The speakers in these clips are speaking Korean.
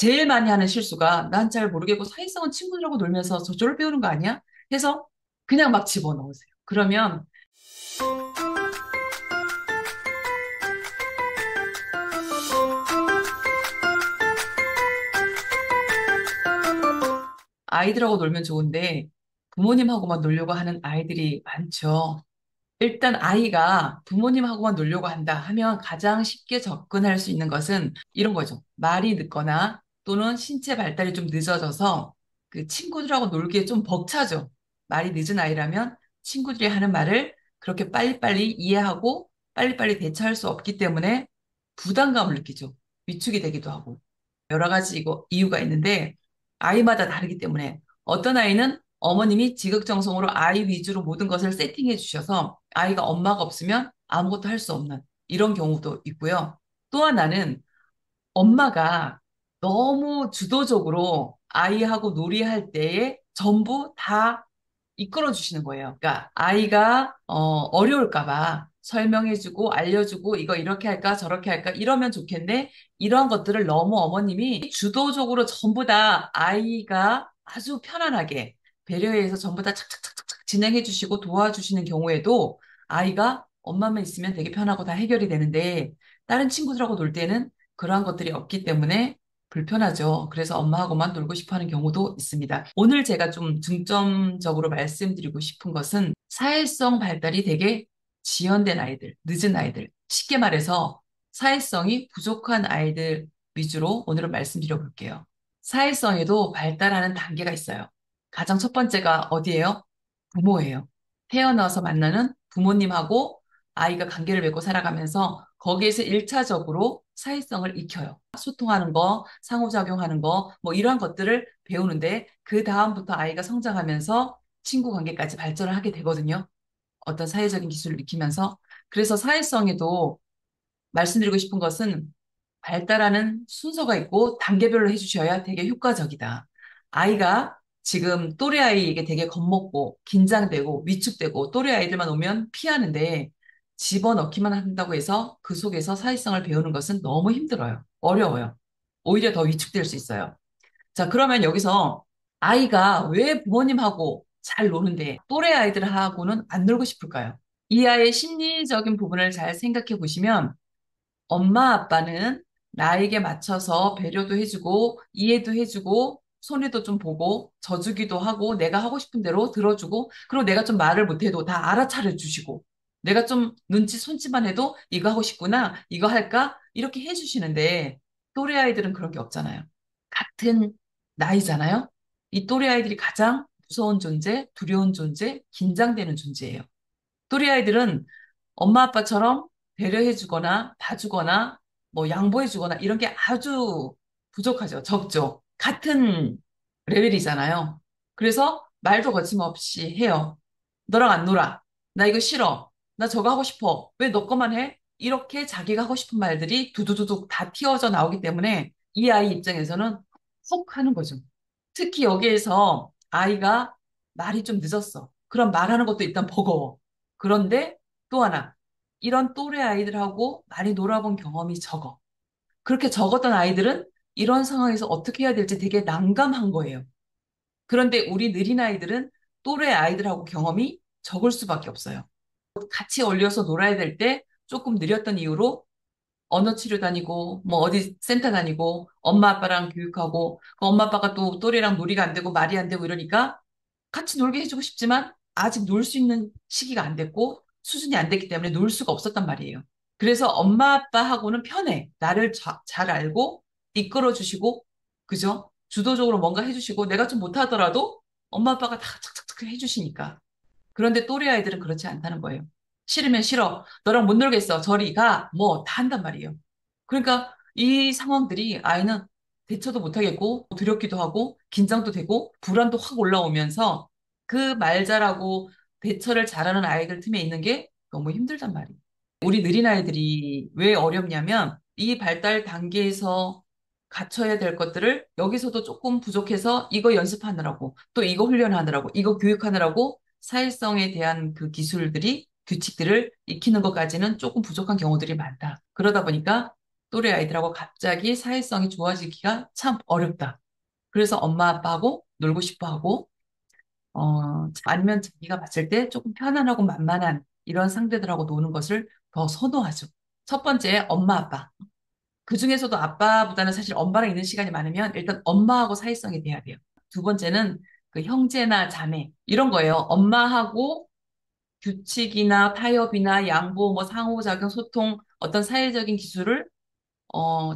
제일 많이 하는 실수가 난 잘 모르겠고 사회성은 친구들하고 놀면서 저절로 배우는 거 아니야? 해서 그냥 막 집어넣으세요. 그러면 아이들하고 놀면 좋은데 부모님하고만 놀려고 하는 아이들이 많죠. 일단 아이가 부모님하고만 놀려고 한다 하면 가장 쉽게 접근할 수 있는 것은 이런 거죠. 말이 늦거나 또는 신체 발달이 좀 늦어져서 그 친구들하고 놀기에 좀 벅차죠. 말이 늦은 아이라면 친구들이 하는 말을 그렇게 빨리빨리 이해하고 빨리빨리 대처할 수 없기 때문에 부담감을 느끼죠. 위축이 되기도 하고. 여러 가지 이유가 있는데 아이마다 다르기 때문에 어떤 아이는 어머님이 지극정성으로 아이 위주로 모든 것을 세팅해 주셔서 아이가 엄마가 없으면 아무것도 할 수 없는 이런 경우도 있고요. 또 하나는 엄마가 너무 주도적으로 아이하고 놀이할 때에 전부 다 이끌어 주시는 거예요. 그러니까 아이가 어려울까 봐 설명해주고 알려주고 이거 이렇게 할까 저렇게 할까 이러면 좋겠네. 이러한 것들을 너무 어머님이 주도적으로 전부 다 아이가 아주 편안하게 배려해서 전부 다 착착착착 진행해 주시고 도와주시는 경우에도 아이가 엄마만 있으면 되게 편하고 다 해결이 되는데 다른 친구들하고 놀 때는 그러한 것들이 없기 때문에 불편하죠. 그래서 엄마하고만 놀고 싶어 하는 경우도 있습니다. 오늘 제가 좀 중점적으로 말씀드리고 싶은 것은 사회성 발달이 되게 지연된 아이들, 늦은 아이들, 쉽게 말해서 사회성이 부족한 아이들 위주로 오늘은 말씀드려 볼게요. 사회성에도 발달하는 단계가 있어요. 가장 첫 번째가 어디예요? 부모예요. 태어나서 만나는 부모님하고 아이가 관계를 맺고 살아가면서 거기에서 1차적으로 사회성을 익혀요. 소통하는 거, 상호작용하는 거, 뭐 이러한 것들을 배우는데 그 다음부터 아이가 성장하면서 친구 관계까지 발전을 하게 되거든요. 어떤 사회적인 기술을 익히면서. 그래서 사회성에도 말씀드리고 싶은 것은 발달하는 순서가 있고 단계별로 해주셔야 되게 효과적이다. 아이가 지금 또래 아이에게 되게 겁먹고 긴장되고 위축되고 또래 아이들만 오면 피하는데 집어넣기만 한다고 해서 그 속에서 사회성을 배우는 것은 너무 힘들어요. 어려워요. 오히려 더 위축될 수 있어요. 자, 그러면 여기서 아이가 왜 부모님하고 잘 노는데 또래 아이들하고는 안 놀고 싶을까요? 이 아이의 심리적인 부분을 잘 생각해 보시면 엄마 아빠는 나에게 맞춰서 배려도 해주고 이해도 해주고 손해도 좀 보고 져주기도 하고 내가 하고 싶은 대로 들어주고 그리고 내가 좀 말을 못해도 다 알아차려 주시고 내가 좀 눈치 손짓만 해도 이거 하고 싶구나 이거 할까 이렇게 해주시는데 또래 아이들은 그런 게 없잖아요. 같은 나이잖아요. 이 또래 아이들이 가장 무서운 존재, 두려운 존재, 긴장되는 존재예요. 또래 아이들은 엄마 아빠처럼 배려해주거나 봐주거나 뭐 양보해주거나 이런 게 아주 부족하죠. 적죠. 같은 레벨이잖아요. 그래서 말도 거침없이 해요. 너랑 안 놀아. 나 이거 싫어. 나 저거 하고 싶어. 왜 너 거만 해? 이렇게 자기가 하고 싶은 말들이 두두두둑 다 튀어져 나오기 때문에 이 아이 입장에서는 헉 하는 거죠. 특히 여기에서 아이가 말이 좀 늦었어. 그럼 말하는 것도 일단 버거워. 그런데 또 하나, 이런 또래 아이들하고 많이 놀아본 경험이 적어. 그렇게 적었던 아이들은 이런 상황에서 어떻게 해야 될지 되게 난감한 거예요. 그런데 우리 느린 아이들은 또래 아이들하고 경험이 적을 수밖에 없어요. 같이 어울려서 놀아야 될 때 조금 느렸던 이유로 언어 치료 다니고 뭐 어디 센터 다니고 엄마 아빠랑 교육하고 그 엄마 아빠가 또 또래랑 놀이가 안 되고 말이 안 되고 이러니까 같이 놀게 해주고 싶지만 아직 놀 수 있는 시기가 안 됐고 수준이 안 됐기 때문에 놀 수가 없었단 말이에요. 그래서 엄마 아빠하고는 편해. 나를 잘 알고 이끌어 주시고 그죠? 주도적으로 뭔가 해주시고 내가 좀 못하더라도 엄마 아빠가 다 착착착 해주시니까. 그런데 또래 아이들은 그렇지 않다는 거예요. 싫으면 싫어. 너랑 못 놀겠어. 저리 가. 뭐 다 한단 말이에요. 그러니까 이 상황들이 아이는 대처도 못하겠고 두렵기도 하고 긴장도 되고 불안도 확 올라오면서 그 말 잘하고 대처를 잘하는 아이들 틈에 있는 게 너무 힘들단 말이에요. 우리 느린 아이들이 왜 어렵냐면 이 발달 단계에서 갖춰야 될 것들을 여기서도 조금 부족해서 이거 연습하느라고 또 이거 훈련하느라고 이거 교육하느라고 사회성에 대한 그 기술들이 규칙들을 익히는 것까지는 조금 부족한 경우들이 많다. 그러다 보니까 또래 아이들하고 갑자기 사회성이 좋아지기가 참 어렵다. 그래서 엄마 아빠하고 놀고 싶어 하고, 아니면 자기가 봤을 때 조금 편안하고 만만한 이런 상대들하고 노는 것을 더 선호하죠. 첫 번째, 엄마 아빠. 그 중에서도 아빠보다는 사실 엄마랑 있는 시간이 많으면 일단 엄마하고 사회성이 돼야 돼요. 두 번째는 그 형제나 자매, 이런 거예요. 엄마하고 규칙이나 타협이나 양보, 뭐 상호작용, 소통, 어떤 사회적인 기술을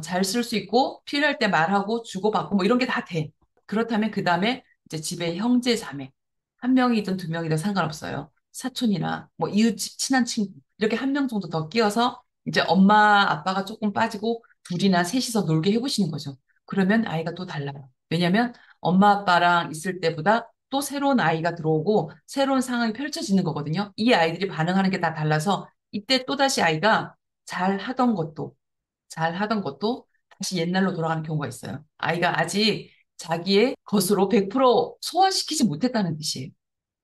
잘 쓸 수 있고 필요할 때 말하고 주고받고 뭐 이런 게 다 돼. 그렇다면 그 다음에 이제 집에 형제 자매 한 명이든 두 명이든 상관없어요. 사촌이나 뭐 이웃 친한 친구 이렇게 한 명 정도 더 끼워서 이제 엄마 아빠가 조금 빠지고 둘이나 셋이서 놀게 해보시는 거죠. 그러면 아이가 또 달라요. 왜냐하면 엄마 아빠랑 있을 때보다 또 새로운 아이가 들어오고 새로운 상황이 펼쳐지는 거거든요. 이 아이들이 반응하는 게 다 달라서 이때 또다시 아이가 잘 하던 것도 다시 옛날로 돌아가는 경우가 있어요. 아이가 아직 자기의 것으로 100% 소화시키지 못했다는 뜻이에요.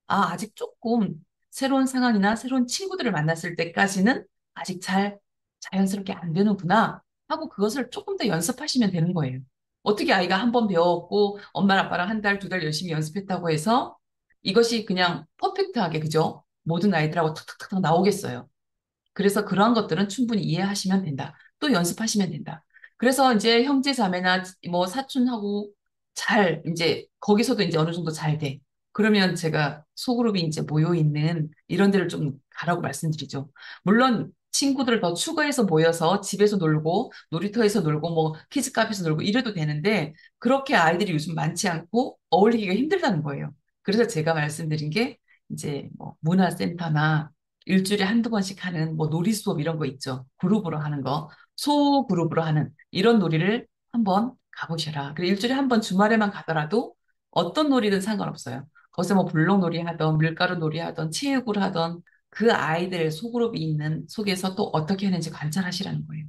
아, 아직 조금 새로운 상황이나 새로운 친구들을 만났을 때까지는 아직 잘 자연스럽게 안 되는구나 하고 그것을 조금 더 연습하시면 되는 거예요. 어떻게 아이가 한 번 배웠고 엄마 아빠랑 한 달, 두 달 열심히 연습했다고 해서 이것이 그냥 퍼펙트하게, 그죠? 모든 아이들하고 탁탁탁탁 나오겠어요. 그래서 그러한 것들은 충분히 이해하시면 된다. 또 연습하시면 된다. 그래서 이제 형제 자매나 뭐 사촌하고 이제 거기서도 이제 어느 정도 잘 돼. 그러면 제가 소그룹이 이제 모여 있는 이런 데를 좀 가라고 말씀드리죠. 물론 친구들을 더 추가해서 모여서 집에서 놀고 놀이터에서 놀고 뭐 키즈 카페에서 놀고 이래도 되는데 그렇게 아이들이 요즘 많지 않고 어울리기가 힘들다는 거예요. 그래서 제가 말씀드린 게 이제 뭐 문화센터나 일주일에 한두 번씩 하는 뭐 놀이 수업 이런 거 있죠. 그룹으로 하는 거. 소그룹으로 하는 이런 놀이를 한번 가보셔라. 그리고 일주일에 한 번 주말에만 가더라도 어떤 놀이든 상관없어요. 거기서 뭐 블록놀이 하던 밀가루 놀이 하던 체육을 하던 그 아이들 소그룹이 있는 속에서 또 어떻게 하는지 관찰하시라는 거예요.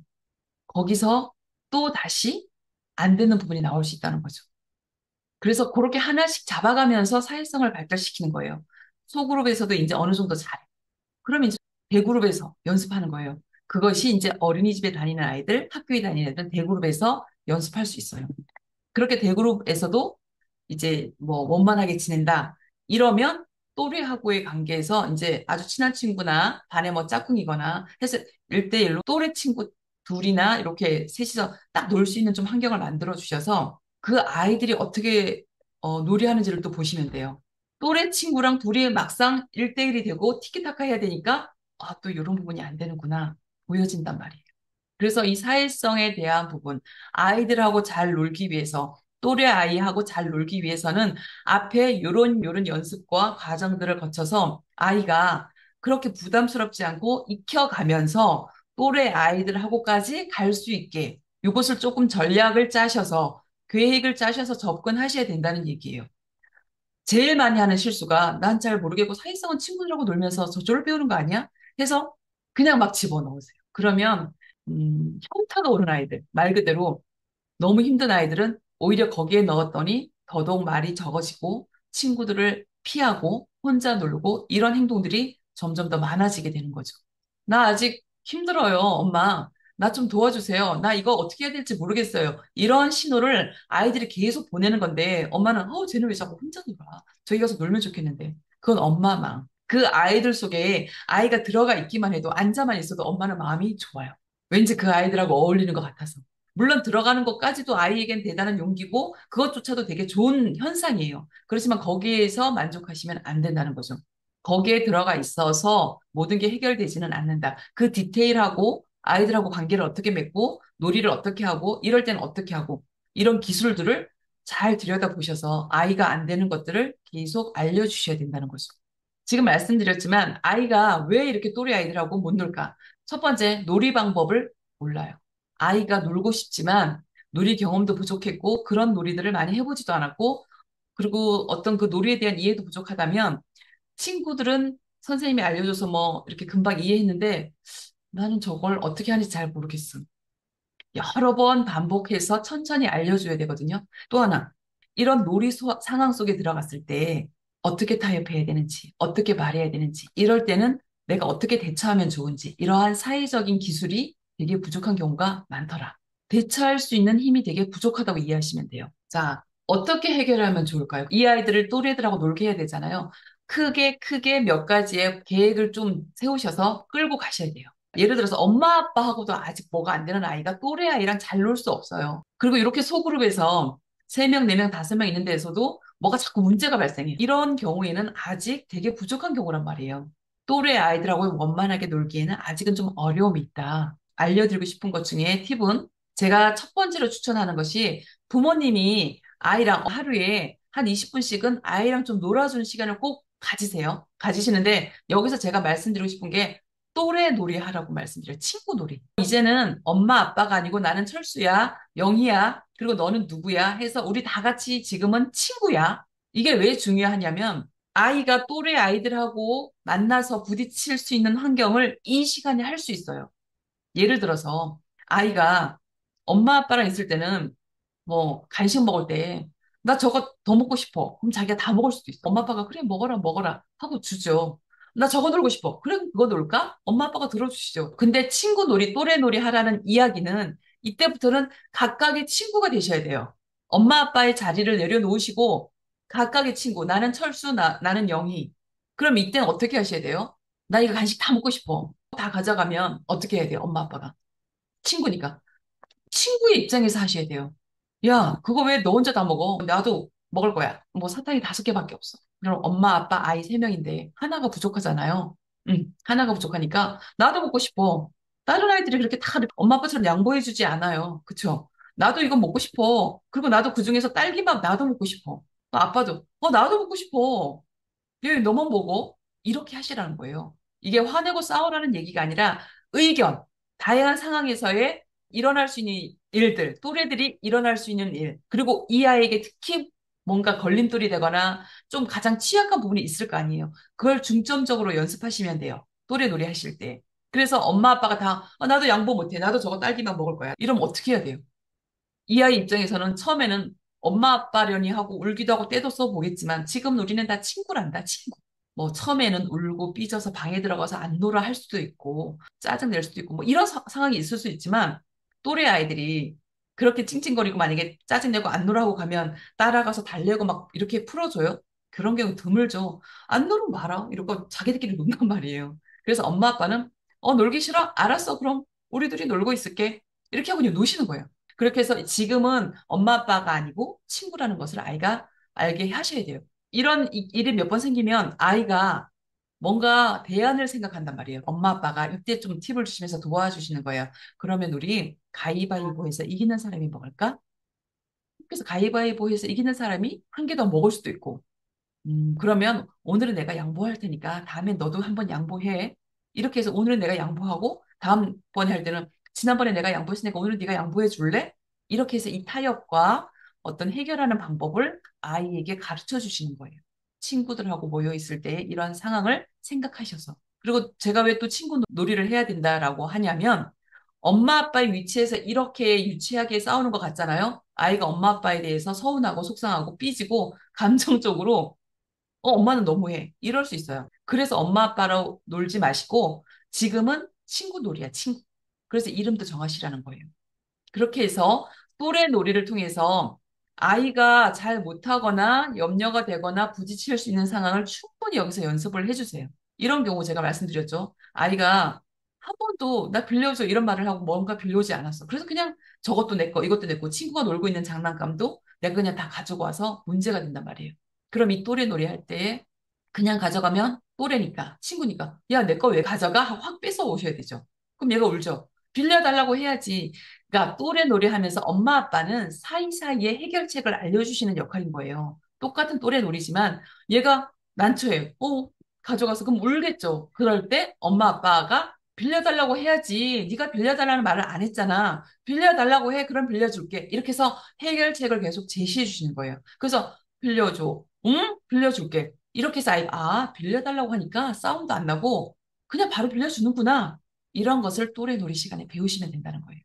거기서 또 다시 안 되는 부분이 나올 수 있다는 거죠. 그래서 그렇게 하나씩 잡아가면서 사회성을 발달시키는 거예요. 소그룹에서도 이제 어느 정도 잘해. 그럼 이제 대그룹에서 연습하는 거예요. 그것이 이제 어린이집에 다니는 아이들, 학교에 다니는 애들 대그룹에서 연습할 수 있어요. 그렇게 대그룹에서도 이제 뭐 원만하게 지낸다. 이러면 또래하고의 관계에서 이제 아주 친한 친구나 반에 뭐 짝꿍이거나 해서 1대1로 또래 친구 둘이나 이렇게 셋이서 딱 놀 수 있는 좀 환경을 만들어 주셔서 그 아이들이 어떻게 놀이하는지를 또 보시면 돼요. 또래 친구랑 둘이 막상 1대1이 되고 티키타카 해야 되니까 아, 또 이런 부분이 안 되는구나 보여진단 말이에요. 그래서 이 사회성에 대한 부분, 아이들하고 잘 놀기 위해서, 또래 아이하고 잘 놀기 위해서는 앞에 요런 연습과 과정들을 거쳐서 아이가 그렇게 부담스럽지 않고 익혀가면서 또래 아이들하고까지 갈 수 있게 이것을 조금 전략을 짜셔서 계획을 짜셔서 접근하셔야 된다는 얘기예요. 제일 많이 하는 실수가 난 잘 모르겠고 사회성은 친구들하고 놀면서 저절로 배우는 거 아니야? 해서 그냥 막 집어넣으세요. 그러면 현타가 오는 아이들, 말 그대로 너무 힘든 아이들은 오히려 거기에 넣었더니 더더욱 말이 적어지고 친구들을 피하고 혼자 놀고 이런 행동들이 점점 더 많아지게 되는 거죠. 나 아직 힘들어요, 엄마. 나 좀 도와주세요. 나 이거 어떻게 해야 될지 모르겠어요. 이런 신호를 아이들이 계속 보내는 건데 엄마는 쟤는 왜 자꾸 혼자 놀아? 저기 가서 놀면 좋겠는데. 그건 엄마 마음. 그 아이들 속에 아이가 들어가 있기만 해도 앉아만 있어도 엄마는 마음이 좋아요. 왠지 그 아이들하고 어울리는 것 같아서. 물론 들어가는 것까지도 아이에겐 대단한 용기고 그것조차도 되게 좋은 현상이에요. 그렇지만 거기에서 만족하시면 안 된다는 거죠. 거기에 들어가 있어서 모든 게 해결되지는 않는다. 그 디테일하고 아이들하고 관계를 어떻게 맺고 놀이를 어떻게 하고 이럴 때는 어떻게 하고 이런 기술들을 잘 들여다보셔서 아이가 안 되는 것들을 계속 알려주셔야 된다는 거죠. 지금 말씀드렸지만 아이가 왜 이렇게 또래 아이들하고 못 놀까? 첫 번째, 놀이 방법을 몰라요. 아이가 놀고 싶지만 놀이 경험도 부족했고 그런 놀이들을 많이 해보지도 않았고 그리고 어떤 그 놀이에 대한 이해도 부족하다면 친구들은 선생님이 알려줘서 뭐 이렇게 금방 이해했는데 나는 저걸 어떻게 하는지 잘 모르겠어. 여러 번 반복해서 천천히 알려줘야 되거든요. 또 하나, 이런 상황 속에 들어갔을 때 어떻게 타협해야 되는지, 어떻게 말해야 되는지, 이럴 때는 내가 어떻게 대처하면 좋은지, 이러한 사회적인 기술이 되게 부족한 경우가 많더라. 대처할 수 있는 힘이 되게 부족하다고 이해하시면 돼요. 자, 어떻게 해결하면 좋을까요? 이 아이들을 또래들하고 놀게 해야 되잖아요. 크게 크게 몇 가지의 계획을 좀 세우셔서 끌고 가셔야 돼요. 예를 들어서 엄마 아빠하고도 아직 뭐가 안 되는 아이가 또래 아이랑 잘 놀 수 없어요. 그리고 이렇게 소그룹에서 3명, 4명, 5명 있는 데에서도 뭐가 자꾸 문제가 발생해요. 이런 경우에는 아직 되게 부족한 경우란 말이에요. 또래 아이들하고 원만하게 놀기에는 아직은 좀 어려움이 있다. 알려드리고 싶은 것 중에 팁은 제가 첫 번째로 추천하는 것이 부모님이 아이랑 하루에 한 20분씩은 아이랑 좀 놀아주는 시간을 꼭 가지세요. 가지시는데 여기서 제가 말씀드리고 싶은 게 또래 놀이 하라고 말씀드려요. 친구 놀이. 이제는 엄마 아빠가 아니고 나는 철수야, 영희야, 그리고 너는 누구야 해서 우리 다 같이 지금은 친구야. 이게 왜 중요하냐면 아이가 또래 아이들하고 만나서 부딪힐 수 있는 환경을 이 시간에 할 수 있어요. 예를 들어서 아이가 엄마 아빠랑 있을 때는 뭐 간식 먹을 때 나 저거 더 먹고 싶어. 그럼 자기가 다 먹을 수도 있어. 엄마 아빠가 그래 먹어라 먹어라 하고 주죠. 나 저거 놀고 싶어. 그래 그거 놀까? 엄마 아빠가 들어주시죠. 근데 친구 놀이 또래 놀이 하라는 이야기는 이때부터는 각각의 친구가 되셔야 돼요. 엄마 아빠의 자리를 내려놓으시고 각각의 친구 나는 철수 나는 영희. 그럼 이때는 어떻게 하셔야 돼요? 나 이거 간식 다 먹고 싶어. 다 가져가면 어떻게 해야 돼요? 엄마 아빠가. 친구니까. 친구의 입장에서 하셔야 돼요. 야, 그거 왜 너 혼자 다 먹어? 나도 먹을 거야. 뭐 사탕이 5개밖에 없어. 그럼 엄마, 아빠, 아이 3명인데 하나가 부족하잖아요. 응, 하나가 부족하니까 나도 먹고 싶어. 다른 아이들이 그렇게 다 엄마, 아빠처럼 양보해주지 않아요. 그쵸? 나도 이거 먹고 싶어. 그리고 나도 그중에서 딸기맛 나도 먹고 싶어. 또 아빠도, 나도 먹고 싶어. 왜 너만 먹어? 이렇게 하시라는 거예요. 이게 화내고 싸우라는 얘기가 아니라 의견, 다양한 상황에서의 일어날 수 있는 일들, 또래들이 일어날 수 있는 일, 그리고 이 아이에게 특히 뭔가 걸림돌이 되거나 좀 가장 취약한 부분이 있을 거 아니에요. 그걸 중점적으로 연습하시면 돼요. 또래 놀이 하실 때. 그래서 엄마 아빠가 다, 나도 양보 못해. 나도 저거 딸기만 먹을 거야. 이러면 어떻게 해야 돼요? 이 아이 입장에서는 처음에는 엄마 아빠려니 하고 울기도 하고 떼도 써보겠지만 지금 우리는 다 친구란다, 친구. 뭐 처음에는 울고 삐져서 방에 들어가서 안 놀아 할 수도 있고 짜증 낼 수도 있고 뭐 이런 상황이 있을 수 있지만 또래 아이들이 그렇게 찡찡거리고 만약에 짜증내고 안 놀아하고 가면 따라가서 달래고 막 이렇게 풀어줘요? 그런 경우 드물죠. 안 놀으면 말아. 이러고 자기들끼리 논단 말이에요. 그래서 엄마 아빠는 놀기 싫어? 알았어. 그럼 우리 둘이 놀고 있을게. 이렇게 하고 그냥 노시는 거예요. 그렇게 해서 지금은 엄마 아빠가 아니고 친구라는 것을 아이가 알게 하셔야 돼요. 이런 일이 몇 번 생기면 아이가 뭔가 대안을 생각한단 말이에요. 엄마 아빠가 이때 좀 팁을 주시면서 도와주시는 거예요. 그러면 우리 가위바위보해서 이기는 사람이 먹을까? 그래서 가위바위보해서 이기는 사람이 한 개 더 먹을 수도 있고 그러면 오늘은 내가 양보할 테니까 다음엔 너도 한번 양보해. 이렇게 해서 오늘은 내가 양보하고 다음번에 할 때는 지난번에 내가 양보했으니까 오늘은 네가 양보해 줄래? 이렇게 해서 이 타협과 어떤 해결하는 방법을 아이에게 가르쳐 주시는 거예요. 친구들하고 모여 있을 때 이런 상황을 생각하셔서. 그리고 제가 왜 또 친구 놀이를 해야 된다라고 하냐면 엄마 아빠의 위치에서 이렇게 유치하게 싸우는 것 같잖아요. 아이가 엄마 아빠에 대해서 서운하고 속상하고 삐지고 감정적으로 엄마는 너무해. 이럴 수 있어요. 그래서 엄마 아빠로 놀지 마시고 지금은 친구 놀이야, 친구. 그래서 이름도 정하시라는 거예요. 그렇게 해서 또래 놀이를 통해서 아이가 잘 못하거나 염려가 되거나 부딪힐 수 있는 상황을 충분히 여기서 연습을 해주세요. 이런 경우 제가 말씀드렸죠. 아이가 한 번도 나 빌려줘 이런 말을 하고 뭔가 빌려오지 않았어. 그래서 그냥 저것도 내 거, 이것도 내 거, 친구가 놀고 있는 장난감도 내가 그냥 다 가지고 와서 문제가 된단 말이에요. 그럼 이 또래 놀이 할 때 그냥 가져가면 또래니까, 친구니까, 야, 내 거 왜 가져가? 하고 확 뺏어 오셔야 되죠. 그럼 얘가 울죠. 빌려달라고 해야지. 그러니까 또래 놀이하면서 엄마 아빠는 사이사이에 해결책을 알려주시는 역할인 거예요. 똑같은 또래 놀이지만 얘가 난처해. 가져가서 그럼 울겠죠. 그럴 때 엄마 아빠가 빌려달라고 해야지. 네가 빌려달라는 말을 안 했잖아. 빌려달라고 해. 그럼 빌려줄게. 이렇게 해서 해결책을 계속 제시해 주시는 거예요. 그래서 빌려줘. 응? 빌려줄게. 이렇게 해서 빌려달라고 하니까 싸움도 안 나고 그냥 바로 빌려주는구나. 이런 것을 또래 놀이 시간에 배우시면 된다는 거예요.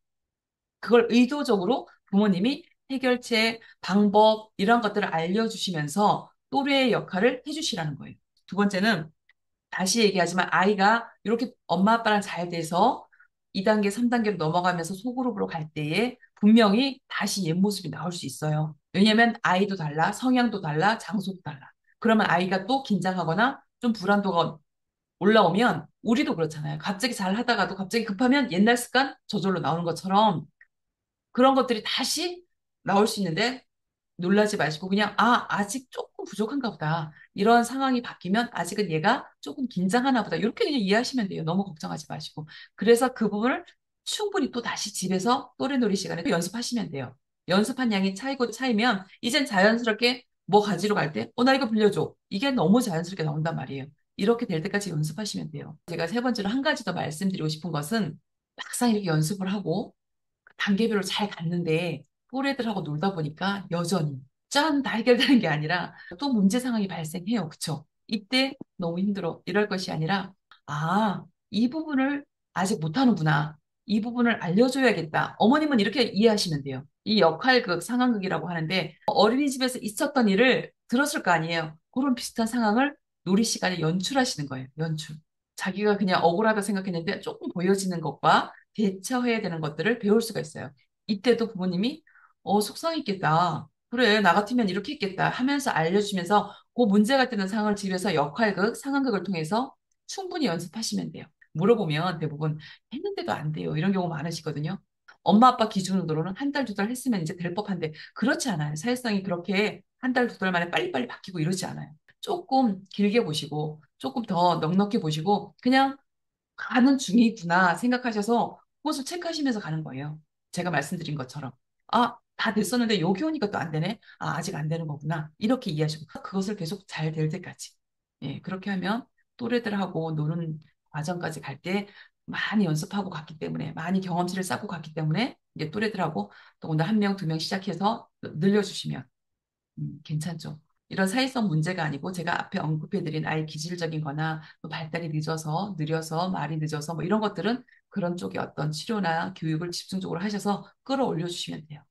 그걸 의도적으로 부모님이 해결책, 방법, 이런 것들을 알려주시면서 또래의 역할을 해주시라는 거예요. 두 번째는 다시 얘기하지만 아이가 이렇게 엄마 아빠랑 잘 돼서 2단계, 3단계로 넘어가면서 소그룹으로 갈 때에 분명히 다시 옛 모습이 나올 수 있어요. 왜냐면 아이도 달라, 성향도 달라, 장소도 달라. 그러면 아이가 또 긴장하거나 좀 불안도가 올라오면 우리도 그렇잖아요. 갑자기 잘 하다가도 갑자기 급하면 옛날 습관 저절로 나오는 것처럼 그런 것들이 다시 나올 수 있는데 놀라지 마시고 그냥 아직 조금 부족한가 보다. 이런 상황이 바뀌면 아직은 얘가 조금 긴장하나 보다. 이렇게 그냥 이해하시면 돼요. 너무 걱정하지 마시고. 그래서 그 부분을 충분히 또 다시 집에서 또래놀이 시간에 또 연습하시면 돼요. 연습한 양이 차이고 차이면 이젠 자연스럽게 뭐 가지러 갈 때, 나 이거 빌려줘. 이게 너무 자연스럽게 나온단 말이에요. 이렇게 될 때까지 연습하시면 돼요. 제가 세 번째로 한 가지 더 말씀드리고 싶은 것은 막상 이렇게 연습을 하고 단계별로 잘 갔는데 또래들하고 놀다 보니까 여전히 짠! 다 해결되는 게 아니라 또 문제 상황이 발생해요. 그쵸? 이때 너무 힘들어. 이럴 것이 아니라 이 부분을 아직 못하는구나. 이 부분을 알려줘야겠다. 어머님은 이렇게 이해하시면 돼요. 이 역할극, 상황극이라고 하는데 어린이집에서 있었던 일을 들었을 거 아니에요. 그런 비슷한 상황을 놀이 시간에 연출하시는 거예요. 연출. 자기가 그냥 억울하다 생각했는데 조금 보여지는 것과 대처해야 되는 것들을 배울 수가 있어요. 이때도 부모님이 속상했겠다. 그래, 나 같으면 이렇게 했겠다 하면서 알려주면서 그 문제가 되는 상황을 집에서 역할극, 상황극을 통해서 충분히 연습하시면 돼요. 물어보면 대부분 했는데도 안 돼요. 이런 경우 많으시거든요. 엄마 아빠 기준으로는 한 달, 두 달 했으면 이제 될 법한데 그렇지 않아요. 사회성이 그렇게 한 달, 두 달 만에 빨리빨리 바뀌고 이러지 않아요. 조금 길게 보시고 조금 더 넉넉히 보시고 그냥 가는 중이구나 생각하셔서 그것을 체크하시면서 가는 거예요. 제가 말씀드린 것처럼. 다 됐었는데 여기 오니까 또 안 되네. 아직 안 되는 거구나. 이렇게 이해하시고 그것을 계속 잘 될 때까지. 예, 그렇게 하면 또래들하고 노는 과정까지 갈 때 많이 연습하고 갔기 때문에 많이 경험치를 쌓고 갔기 때문에 이제 또래들하고 또 오늘 한 명, 두 명 시작해서 늘려주시면 괜찮죠. 이런 사회성 문제가 아니고 제가 앞에 언급해드린 아이 기질적인 거나 또 발달이 늦어서, 느려서, 말이 늦어서 뭐 이런 것들은 그런 쪽에 어떤 치료나 교육을 집중적으로 하셔서 끌어올려 주시면 돼요.